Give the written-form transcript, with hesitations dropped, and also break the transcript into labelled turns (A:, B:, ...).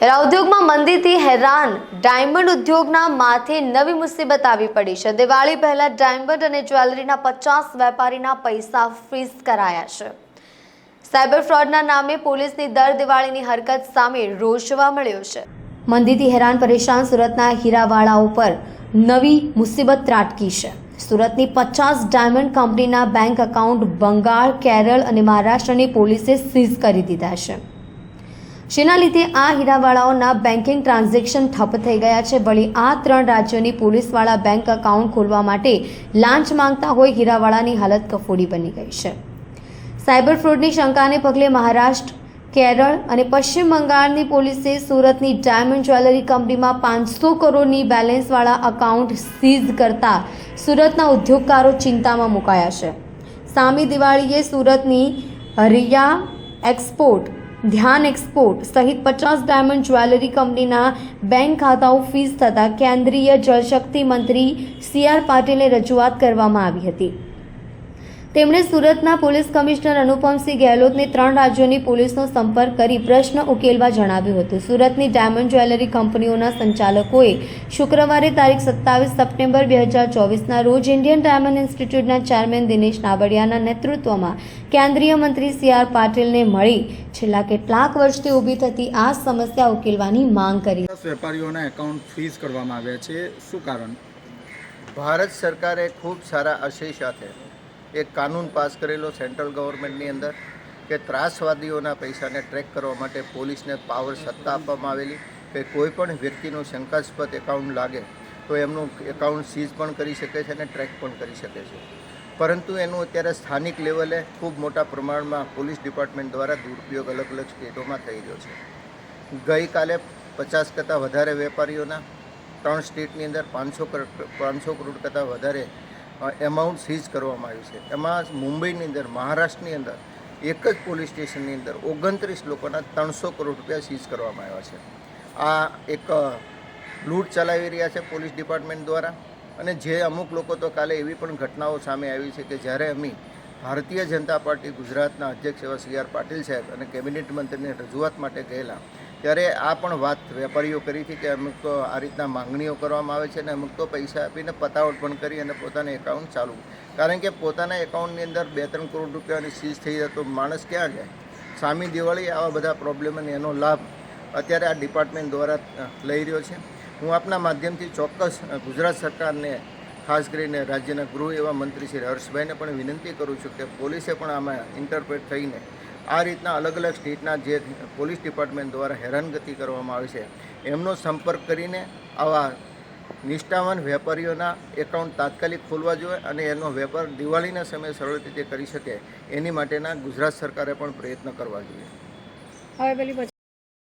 A: ઉદ્યોગમાં મંદીથી હેરાન ડાયમંડ ઉદ્યોગના માથે નવી મુસીબત આવી પડી છે। દિવાળી પહેલા ડાયમંડ અને જ્વેલરીના 50 વેપારીના પૈસા ફ્રીઝ કરાયા છે। સાયબર ફ્રોડના નામે પોલીસની દર દિવાળીની હરકત સામે રોષ જોવા મળ્યો છે। મંદીથી હેરાન પરેશાન સુરતના હીરાવાળાઓ પર નવી મુસીબત ત્રાટકી છે। સુરતની 50 ડાયમંડ કંપનીના બેંક એકાઉન્ટ બંગાળ, કેરળ અને મહારાષ્ટ્રની પોલીસે સીઝ કરી દીધા છે। જેના લીધે આ હીરાવાળાઓના બેન્કિંગ ટ્રાન્ઝેક્શન ઠપ થઈ ગયા છે। વળી આ 3 રાજ્યોની પોલીસવાળા બેંક એકાઉન્ટ ખોલવા માટે લાંચ માંગતા હોય હીરાવાળાની હાલત કફોડી બની ગઈ છે। સાયબર ફ્રોડની શંકાને પગલે મહારાષ્ટ્ર, કેરળ અને પશ્ચિમ બંગાળની પોલીસે સુરતની ડાયમંડ જ્વેલરી કંપનીમાં 500 કરોડની બેલેન્સવાળા એકાઉન્ટ સીઝ કરતા સુરતના ઉદ્યોગકારો ચિંતામાં મુકાયા છે। સામી દિવાળીએ સુરતની રિયા એક્સપોર્ટ, ધ્યાન એક્સપોર્ટ સહિત 50 ડાયમંડ જ્વેલરી કંપનીના બેંક ખાતાઓ ફ્રીઝ થતાં કેન્દ્રીય જળશક્તિ મંત્રી CR પાટીલને રજૂઆત કરવામાં આવી હતી। તેમણે સુરતના પોલીસ કમિશનર અનુપમસિંહ ગેહલોતને 3 રાજ્યોની પોલીસનો સંપર્ક કરી પ્રશ્ન ઉકેલવા જણાવ્યું હતું। સુરતની ડાયમંડ જ્વેલરી કંપનીઓના સંચાલકોએ શુક્રવારે તારીખ 27 સપ્ટેમ્બર 2024ના રોજ ઇન્ડિયન ડાયમંડ ઇન્સ્ટિટ્યૂટના ચેરમેન દિનેશ નાબડિયાના નેતૃત્વમાં કેન્દ્રીય મંત્રી CR પાટીલને મળી છેલ્લા કેટલાક વર્ષથી ઊભી થતી આ સમસ્યા ઉકેલવાની માંગ કરી।
B: વેપારીઓના એકાઉન્ટ ફ્રીઝ કરવામાં આવ્યા છે, શું કારણ?
C: ભારત સરકારે ખૂબ સારા આશય સાથે એક કાનૂન પાસ કરેલો સેન્ટ્રલ ગવર્મેન્ટની અંદર કે ત્રાસવાદીઓના પૈસાને ટ્રેક કરવા માટે પોલીસને પાવર સત્તા આપવામાં આવેલી કે કોઈ પણ વ્યક્તિનું શંકાસ્પદ એકાઉન્ટ લાગે તો એમનું એકાઉન્ટ સીઝ પણ કરી શકે છે અને ટ્રેક પણ કરી શકે છે। પરંતુ એનું અત્યારે સ્થાનિક લેવલે ખૂબ મોટા પ્રમાણમાં પોલીસ ડિપાર્ટમેન્ટ દ્વારા દુરુપયોગ અલગ અલગ સ્ટેટોમાં થઈ રહ્યો છે। ગઈકાલે 50 કરતાં વધારે વેપારીઓના 3 સ્ટેટની અંદર 500 કરોડ કરતાં વધારે એમાઉન્ટ સીઝ કરવામાં આવ્યું છે। એમાં મુંબઈની અંદર, મહારાષ્ટ્રની અંદર એક જ પોલીસ સ્ટેશનની અંદર 29 લોકોના 300 કરોડ રૂપિયા સીઝ કરવામાં આવ્યા છે। આ એક લૂંટ ચલાવી રહ્યા છે પોલીસ ડિપાર્ટમેન્ટ દ્વારા। અને જે અમુક લોકો તો કાલે એવી પણ ઘટનાઓ સામે આવી છે કે જ્યારે અમે ભારતીય જનતા પાર્ટી ગુજરાતના અધ્યક્ષ એવા CR પાટીલ સાહેબ અને કેબિનેટ મંત્રીને રજૂઆત માટે ગયેલા ત્યારે આ પણ વાત વેપારીઓ કરી હતી કે અમુક તો આ રીતના માંગણીઓ કરવામાં આવે છે અને અમુક તો પૈસા આપીને પતાવટ પણ કરી અને પોતાના એકાઉન્ટ ચાલુ, કારણ કે પોતાના એકાઉન્ટની અંદર 2-3 કરોડ રૂપિયાની સીઝ થઈ જાય તો માણસ ક્યાં જાય? સામી દિવાળી આવા બધા પ્રોબ્લેમ અને એનો લાભ અત્યારે આ ડિપાર્ટમેન્ટ દ્વારા લઈ રહ્યો છે। હું આપના માધ્યમથી ચોક્કસ ગુજરાત સરકારને, ખાસ કરીને રાજ્યના ગૃહ એવા મંત્રી શ્રી હર્ષભાઈને પણ વિનંતી કરું છું કે પોલીસે પણ આમાં ઇન્ટરપ્રેટ થઈને આ રીતના અલગ અલગ સ્ટેટના જે પોલીસ ડિપાર્ટમેન્ટ દ્વારા હેરાનગતિ કરવામાં આવે છે એમનો સંપર્ક કરીને આવા નિષ્ઠાવાન વેપારીઓના એકાઉન્ટ તાત્કાલિક ખોલવા જોઈએ અને એનો વેપાર દિવાળીના સમયે સરળ રીતે કરી શકે એની માટેના ગુજરાત સરકારે પણ પ્રયત્ન કરવા જોઈએ।